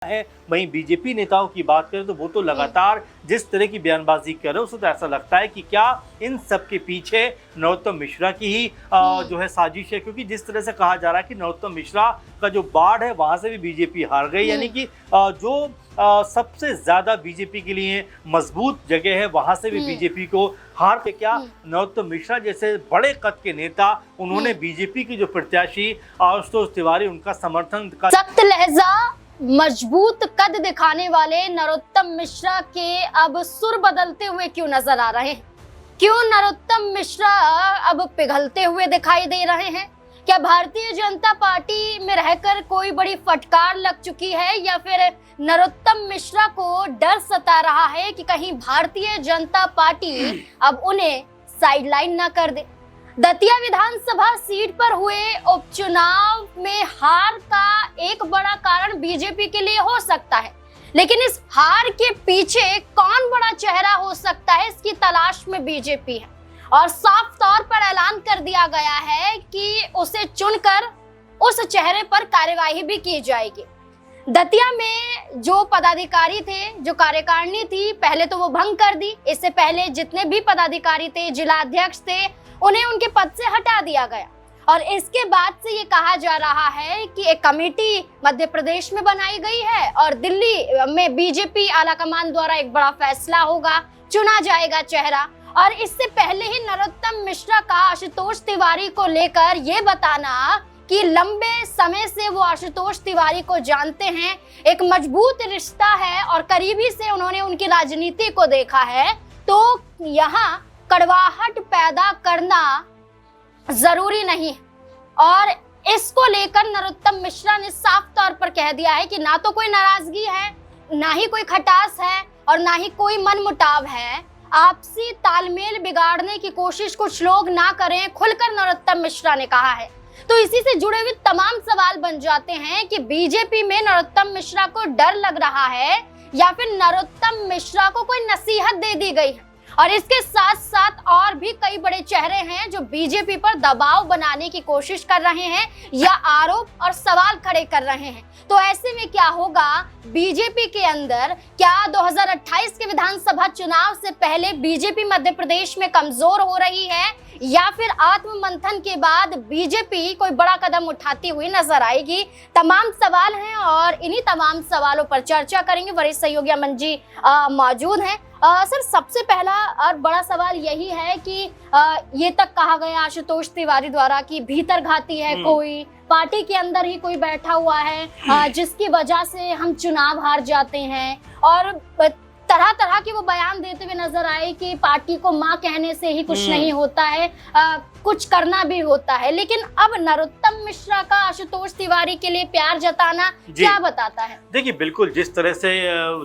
है। वहीं बीजेपी नेताओं की बात करें तो वो तो लगातार जिस तरह की बयानबाजी कर रहे हैं उससे तो ऐसा लगता है कि क्या इन सब के पीछे नरोत्तम मिश्रा की ही जो है साजिश है, क्योंकि जिस तरह से कहा जा रहा है कि नरोत्तम मिश्रा का जो बाढ़ है वहां से भी बीजेपी हार गई, यानी कि जो सबसे ज्यादा बीजेपी के लिए मजबूत जगह है वहां से भी बीजेपी को हार के क्या नरोत्तम मिश्रा जैसे बड़े कद के नेता उन्होंने बीजेपी की जो प्रत्याशी आशुतोष तिवारी उनका समर्थन का सख्त लहजा मजबूत कद दिखाने वाले नरोत्तम मिश्रा के अब सुर बदलते हुए क्यों नजर आ रहे हैं? क्यों नरोत्तम मिश्रा अब पिघलते हुए दिखाई दे रहे हैं? क्या भारतीय जनता पार्टी में रहकर कोई बड़ी फटकार लग चुकी है या फिर नरोत्तम मिश्रा को डर सता रहा है कि कहीं भारतीय जनता पार्टी अब उन्हें साइडलाइन ना कर दे? दतिया विधानसभा सीट पर हुए उपचुनाव में हार का एक बड़ा कारण बीजेपी के लिए हो सकता है, लेकिन इस हार के पीछे कौन बड़ा चेहरा हो सकता है, इसकी तलाश में बीजेपी है और साफ तौर पर ऐलान कर दिया गया है कि उसे चुनकर उस चेहरे पर कार्यवाही भी की जाएगी। दतिया में जो पदाधिकारी थे, जो कार्यकारिणी थी, पहले तो वो भंग कर दी। इससे पहले जितने भी पदाधिकारी थे, जिलाध्यक्ष थे, उन्हें उनके पद से हटा दिया गया और इसके बाद से ये कहा जा रहा है कि एक कमेटी मध्य प्रदेश में बनाई गई है और दिल्ली में बीजेपी आलाकमान द्वारा एक बड़ा फैसला होगा, चुना जाएगा चेहरा। और इससे पहले ही नरोत्तम मिश्रा का आशुतोष तिवारी को लेकर ये बताना कि लंबे समय से वो आशुतोष तिवारी को जानते हैं, एक मजबूत रिश्ता है और करीबी से उन्होंने उनकी राजनीति को देखा है, तो यहाँ कड़वाहट पैदा करना जरूरी नहीं। और इसको लेकर नरोत्तम मिश्रा ने साफ तौर पर कह दिया है कि ना तो कोई नाराजगी है, ना ही कोई खटास है और ना ही कोई मनमुटाव है। आपसी तालमेल बिगाड़ने की कोशिश कुछ लोग ना करें, खुलकर नरोत्तम मिश्रा ने कहा है। तो इसी से जुड़े हुए तमाम सवाल बन जाते हैं कि बीजेपी में नरोत्तम मिश्रा को डर लग रहा है या फिर नरोत्तम मिश्रा को कोई नसीहत दे दी गई है। और इसके साथ साथ और भी कई बड़े चेहरे हैं जो बीजेपी पर दबाव बनाने की कोशिश कर रहे हैं या आरोप और सवाल खड़े कर रहे हैं। तो ऐसे में क्या होगा बीजेपी के अंदर? क्या 2028 के विधानसभा चुनाव से पहले बीजेपी मध्य प्रदेश में कमजोर हो रही है या फिर आत्ममंथन के बाद बीजेपी कोई बड़ा कदम उठाती हुई नजर आएगी? तमाम सवाल हैं और इन्हीं तमाम सवालों पर चर्चा करेंगे। वरिष्ठ सहयोगी अमन जी मौजूद हैं। सर, सबसे पहला और बड़ा सवाल यही है कि ये तक कहा गया आशुतोष तिवारी द्वारा कि भीतर घाती है, कोई पार्टी के अंदर ही कोई बैठा हुआ है जिसकी वजह से हम चुनाव हार जाते हैं, और तरह तरह के वो बयान देते हुए नजर आए कि पार्टी को मां कहने से ही कुछ नहीं होता है, कुछ करना भी होता है। लेकिन अब नरोत्तम मिश्रा का आशुतोष तिवारी के लिए प्यार जताना क्या बताता है? देखिए, बिल्कुल जिस तरह से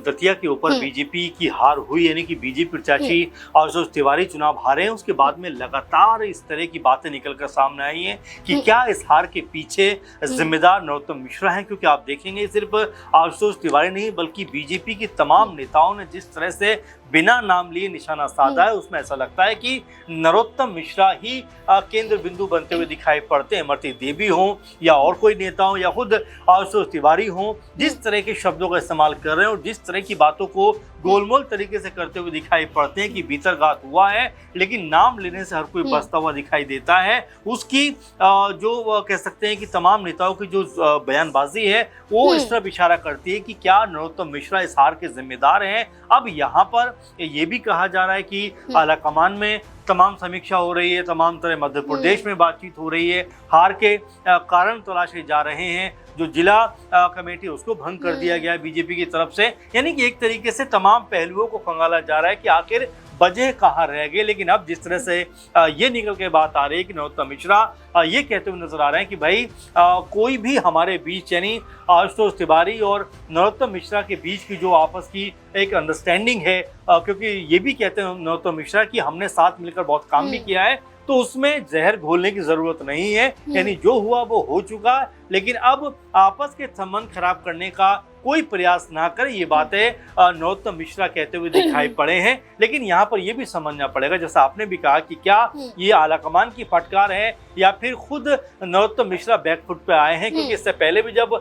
दतिया के ऊपर बीजेपी की हार हुई, यानी कि बीजेपी प्रत्याशी आशुतोष तिवारी चुनाव हारे हैं, उसके बाद में लगातार इस तरह की बातें निकलकर सामने आई हैं कि क्या इस हार के पीछे जिम्मेदार नरोत्तम मिश्रा हैं। क्योंकि आप देखेंगे सिर्फ आशुतोष तिवारी नहीं बल्कि बीजेपी की तमाम नेताओं ने जिस तरह से बिना नाम लिए निशाना साधा है, उसमें ऐसा लगता है कि नरोत्तम मिश्रा ही केंद्र बिंदु बनते हुए दिखाई पड़ते हैं। इमरती देवी हो या और कोई नेता हो या खुद आशुतोष तिवारी हो, जिस तरह के शब्दों का इस्तेमाल कर रहे हैं और जिस तरह की बातों को गोलमोल तरीके से करते हुए दिखाई पड़ते हैं कि भीतरघात हुआ है, लेकिन नाम लेने से हर कोई बचता हुआ दिखाई देता है। उसकी जो कह सकते हैं कि तमाम नेताओं की जो बयानबाजी है वो इस तरफ इशारा करती है कि क्या नरोत्तम मिश्रा इस हार के जिम्मेदार हैं। अब यहाँ पर ये भी कहा जा रहा है कि आलाकमान में तमाम समीक्षा हो रही है, तमाम तरह मध्य प्रदेश में बातचीत हो रही है, हार के कारण तलाशे जा रहे हैं। जो जिला कमेटी उसको भंग कर दिया गया बीजेपी की तरफ से, यानी कि एक तरीके से तमाम पहलुओं को खंगाला जा रहा है कि आखिर वजह कहाँ रह गए। लेकिन अब जिस तरह से ये निकल के बात आ रही है कि नरोत्तम मिश्रा ये कहते हुए नजर आ रहे हैं कि भाई कोई भी हमारे बीच, यानी आशुतोष तिवारी और नरोत्तम मिश्रा के बीच की जो आपस की एक अंडरस्टैंडिंग है, क्योंकि ये भी कहते हैं नरोत्तम मिश्रा कि हमने साथ मिलकर बहुत काम भी किया है, तो उसमें जहर घोलने की जरूरत नहीं है। यानी जो हुआ वो हो चुका, लेकिन अब आपस के संबंध खराब करने का कोई प्रयास ना करे, ये बातें नरोत्तम मिश्रा कहते हुए दिखाई पड़े हैं। लेकिन यहाँ पर यह भी समझना पड़ेगा, जैसा आपने भी कहा, कि क्या ये आलाकमान की फटकार है या फिर खुद नरोत्तम मिश्रा बैकफुट पे आए हैं, क्योंकि इससे पहले भी जब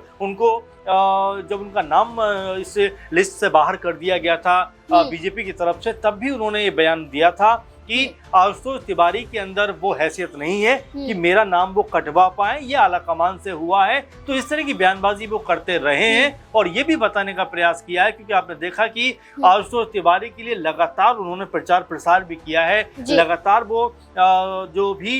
उनका नाम इस लिस्ट से बाहर कर दिया गया था बीजेपी की तरफ से, तब भी उन्होंने ये बयान दिया था कि आशुतोष तिवारी के अंदर वो हैसियत नहीं है कि मेरा नाम वो कटवा पाए, ये आलाकमान से हुआ है। तो इस तरह की बयानबाजी वो करते रहे हैं और ये भी बताने का प्रयास किया है, क्योंकि आपने देखा कि आशुतोष तिवारी के लिए लगातार उन्होंने प्रचार प्रसार भी किया है। लगातार वो जो भी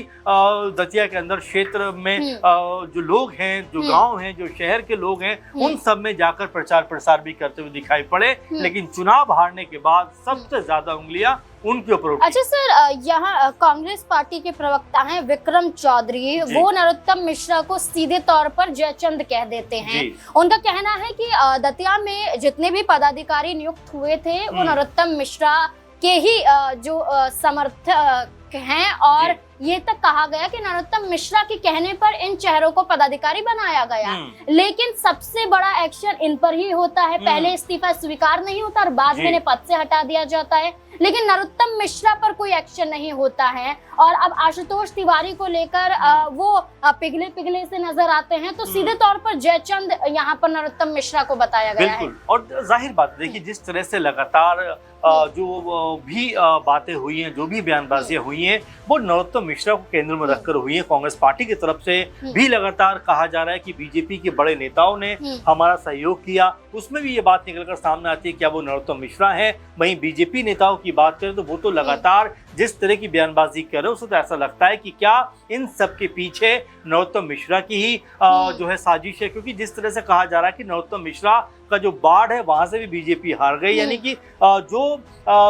दतिया के अंदर क्षेत्र में जो लोग हैं, जो गांव हैं, जो शहर के लोग हैं, उन सब में जाकर प्रचार प्रसार भी करते हुए दिखाई पड़े। लेकिन चुनाव हारने के बाद सबसे ज्यादा उंगलियां उनके ऊपर उठी। अच्छा सर, यहाँ कांग्रेस पार्टी के प्रवक्ता हैं विक्रम चौधरी, वो नरोत्तम मिश्रा को सीधे तौर पर जयचंद कह देते हैं। उनका कहना है कि दतिया में जितने भी पदाधिकारी नियुक्त हुए थे वो नरोत्तम मिश्रा के ही जो समर्थक हैं, और ये तक कहा गया कि नरोत्तम मिश्रा के कहने पर इन चेहरों को पदाधिकारी बनाया गया। लेकिन सबसे बड़ा एक्शन इन पर ही होता है, पहले इस्तीफा स्वीकार नहीं होता और बाद में पद से हटा दिया जाता है। लेकिन नरोत्तम मिश्रा पर कोई एक्शन नहीं होता है, और अब आशुतोष तिवारी को लेकर वो पिघले पिघले से नजर आते हैं। तो सीधे तौर पर जयचंद यहाँ पर नरोत्तम मिश्रा को बताया गया है। और जाहिर बात, देखिए जिस तरह से लगातार जो भी बातें हुई हैं, जो भी बयानबाजियां हुई हैं, वो नरोत्तम मिश्रा को केंद्र में रखकर हुई है। कांग्रेस पार्टी की तरफ से भी लगातार कहा जा रहा है कि बीजेपी के बड़े नेताओं ने हमारा सहयोग किया, उसमें भी ये बात निकलकर सामने आती है क्या वो नरोत्तम मिश्रा है। वहीं बीजेपी नेताओं की बात करें तो वो तो लगातार जिस तरह की बयानबाजी कर रहे हैं, उससे तो ऐसा लगता है कि क्या इन सब के पीछे नरोत्तम मिश्रा की ही जो है साजिश है, क्योंकि जिस तरह से कहा जा रहा है कि नरोत्तम मिश्रा का जो बाढ़ है वहां से भी बीजेपी हार गई, यानी कि जो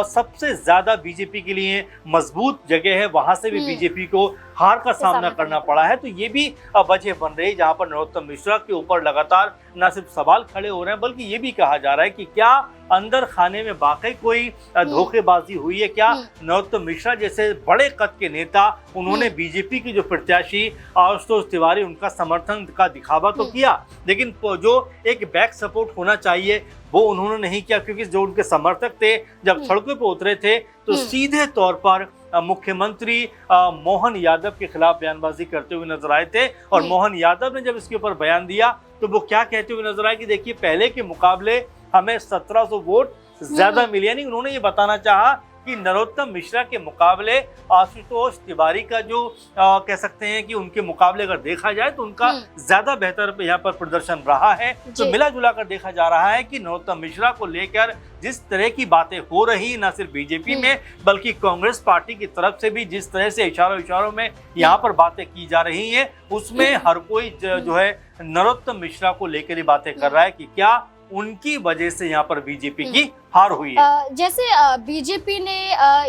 सबसे ज्यादा बीजेपी के लिए मजबूत जगह है वहां से भी बीजेपी को हार का सामना करना पड़ा है। तो ये भी वजह बन रही है जहां पर नरोत्तम मिश्रा के ऊपर लगातार न सिर्फ सवाल खड़े हो रहे हैं, बल्कि ये भी कहा जा रहा है कि क्या अंदर खाने में वाकई कोई धोखेबाजी हुई है। क्या नरोत्तम मिश्रा जैसे बड़े कद के नेता, उन्होंने बीजेपी की जो प्रत्याशी आशुतोष तिवारी, उनका समर्थन का दिखावा तो किया, लेकिन जो एक बैक सपोर्ट होना चाहिए वो उन्होंने नहीं किया, क्योंकि जो उनके समर्थक थे जब सड़कों पर उतरे थे तो सीधे तौर पर मुख्यमंत्री मोहन यादव के खिलाफ बयानबाजी करते हुए नजर आए थे। और मोहन यादव ने जब इसके ऊपर बयान दिया तो वो क्या कहते हुए नजर आए कि देखिए पहले के मुकाबले हमें 1700 वोट ज्यादा मिले, यानी उन्होंने ये बताना चाहा कि नरोत्तम मिश्रा के मुकाबले आशुतोष तिवारी का जो कह सकते हैं कि उनके मुकाबले अगर देखा जाए तो उनका ज्यादा बेहतर यहाँ पर प्रदर्शन रहा है। तो मिला जुला कर देखा जा रहा है कि नरोत्तम मिश्रा को लेकर जिस तरह की बातें हो रही, न सिर्फ बीजेपी में बल्कि कांग्रेस पार्टी की तरफ से भी जिस तरह से इशारों में यहाँ पर बातें की जा रही हैं, उसमें हर कोई जो है नरोत्तम मिश्रा को लेकर ही बातें कर रहा है कि क्या उनकी वजह से यहाँ पर बीजेपी की हार हुई है। जैसे बीजेपी ने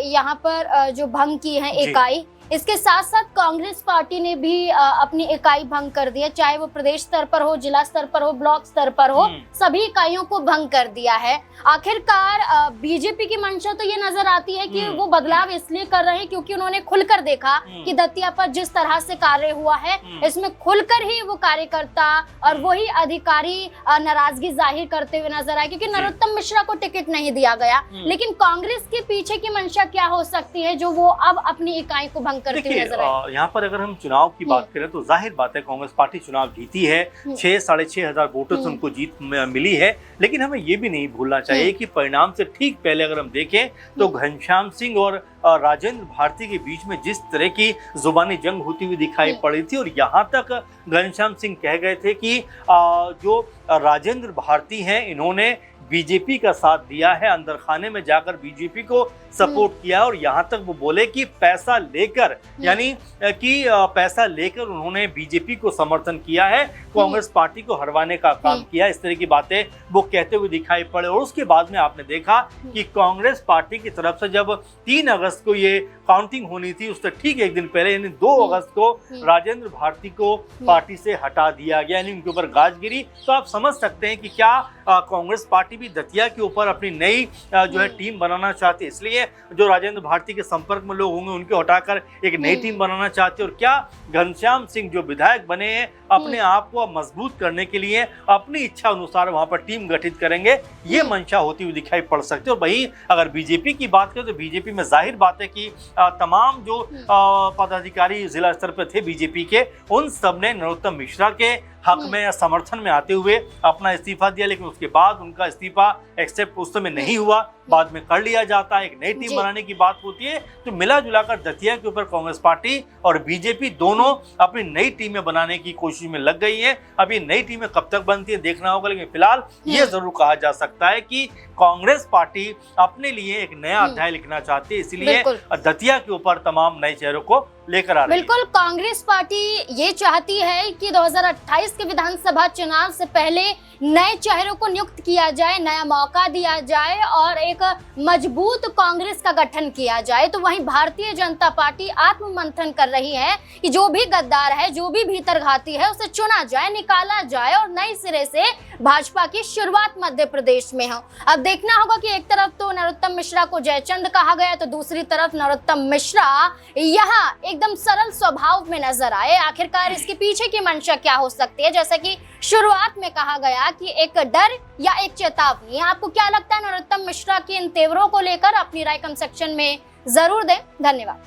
यहाँ पर जो भंग की है इकाई, इसके साथ साथ कांग्रेस पार्टी ने भी अपनी इकाई भंग कर दिया, चाहे वो प्रदेश स्तर पर हो, जिला स्तर पर हो, ब्लॉक स्तर पर हो, सभी इकाइयों को भंग कर दिया है। आखिरकार बीजेपी की मंशा तो ये नजर आती है कि वो बदलाव इसलिए कर रहे हैं क्योंकि उन्होंने खुलकर देखा कि दतिया पर जिस तरह से कार्य हुआ है, इसमें खुलकर ही वो कार्यकर्ता और वही अधिकारी नाराजगी जाहिर करते हुए नजर आए, क्योंकि नरोत्तम मिश्रा को टिकट नहीं दिया गया। लेकिन कांग्रेस के पीछे की मंशा क्या हो सकती है जो वो अब अपनी इकाई को देखिए यहाँ पर अगर हम चुनाव की बात करें तो जाहिर बात है कांग्रेस पार्टी चुनाव जीती है, 6,500 वोटों से उनको जीत मिली है। लेकिन हमें ये भी नहीं भूलना चाहिए कि परिणाम से ठीक पहले अगर हम देखें तो घनश्याम सिंह और राजेंद्र भारती के बीच में जिस तरह की जुबानी जंग होती हुई दिखाई पड़ी थी, और यहाँ तक घनश्याम सिंह कह गए थे कि जो राजेंद्र भारती हैं इन्होंने बीजेपी का साथ दिया है, अंदर खाने में जाकर बीजेपी को सपोर्ट किया, और यहाँ तक वो बोले कि पैसा लेकर, यानी कि पैसा लेकर उन्होंने बीजेपी को समर्थन किया है, कांग्रेस पार्टी को हरवाने का काम किया। इस तरह की बातें वो कहते हुए दिखाई पड़े। और उसके बाद में आपने देखा कि कांग्रेस पार्टी की तरफ से जब 3 अगस्त को ये काउंटिंग होनी थी, उससे ठीक एक दिन पहले यानी 2 अगस्त को राजेंद्र भारती को पार्टी से हटा दिया गया, यानी उनके ऊपर गाज गिरी। तो आप समझ सकते हैं कि क्या कांग्रेस पार्टी पार्टी भी दतिया के ऊपर अपनी नई जो है टीम बनाना चाहती है, इसलिए जो राजेंद्र भारती के संपर्क में लोग होंगे उनको हटाकर एक नई टीम बनाना चाहते हैं। और क्या घनश्याम सिंह जो विधायक बने हैं अपने आप को मजबूत करने के लिए अपनी इच्छा अनुसार वहां पर टीम गठित करेंगे, ये मंशा होती हुई दिखाई पड़ सकती है। और वहीं अगर बीजेपी की बात करें तो बीजेपी में जाहिर बात है कि तमाम जो पदाधिकारी जिला स्तर पर थे बीजेपी के, उन सब ने नरोत्तम मिश्रा के हक में या समर्थन में आते हुए अपना इस्तीफा दिया, लेकिन उसके बाद उनका इस्तीफा एक्सेप्ट उस समय नहीं हुआ, बाद में कर लिया जाता है, एक नई टीम बनाने की बात होती है। तो मिला जुलाकर दतिया के ऊपर कांग्रेस पार्टी और बीजेपी दोनों अपनी नई टीमें बनाने की कोशिश में लग गई हैं। अब ये नई टीमें कब तक बनती है देखना होगा, लेकिन फिलहाल ये जरूर कहा जा सकता है कि कांग्रेस पार्टी अपने लिए एक नया अध्याय लिखना चाहती है, इसलिए दतिया के ऊपर तमाम नए चेहरों को लेकर आ रही है। बिल्कुल, कांग्रेस पार्टी ये चाहती है कि 2028 के विधानसभा चुनाव से पहले नए चेहरों को नियुक्त किया जाए, नया मौका दिया जाए और एक मजबूत कांग्रेस का गठन किया जाए। तो वहीं भारतीय जनता पार्टी आत्ममंथन कर रही है कि जो भी गद्दार है, जो भी भीतरघाती है, उसे चुना जाए, निकाला जाए और नए सिरे से भाजपा की शुरुआत मध्य प्रदेश में हो। अब देखना होगा कि एक तरफ तो नरोत्तम मिश्रा को जयचंद कहा गया, तो दूसरी तरफ नरोत्तम मिश्रा यहाँ एकदम सरल स्वभाव में नजर आए। आखिरकार इसके पीछे की मंशा क्या हो सकती है? जैसा कि शुरुआत में कहा गया कि एक डर या एक चेतावनी। आपको क्या लगता है नरोत्तम मिश्रा के इन तेवरों को लेकर? अपनी राय कमेंट सेक्शन में जरूर दें। धन्यवाद।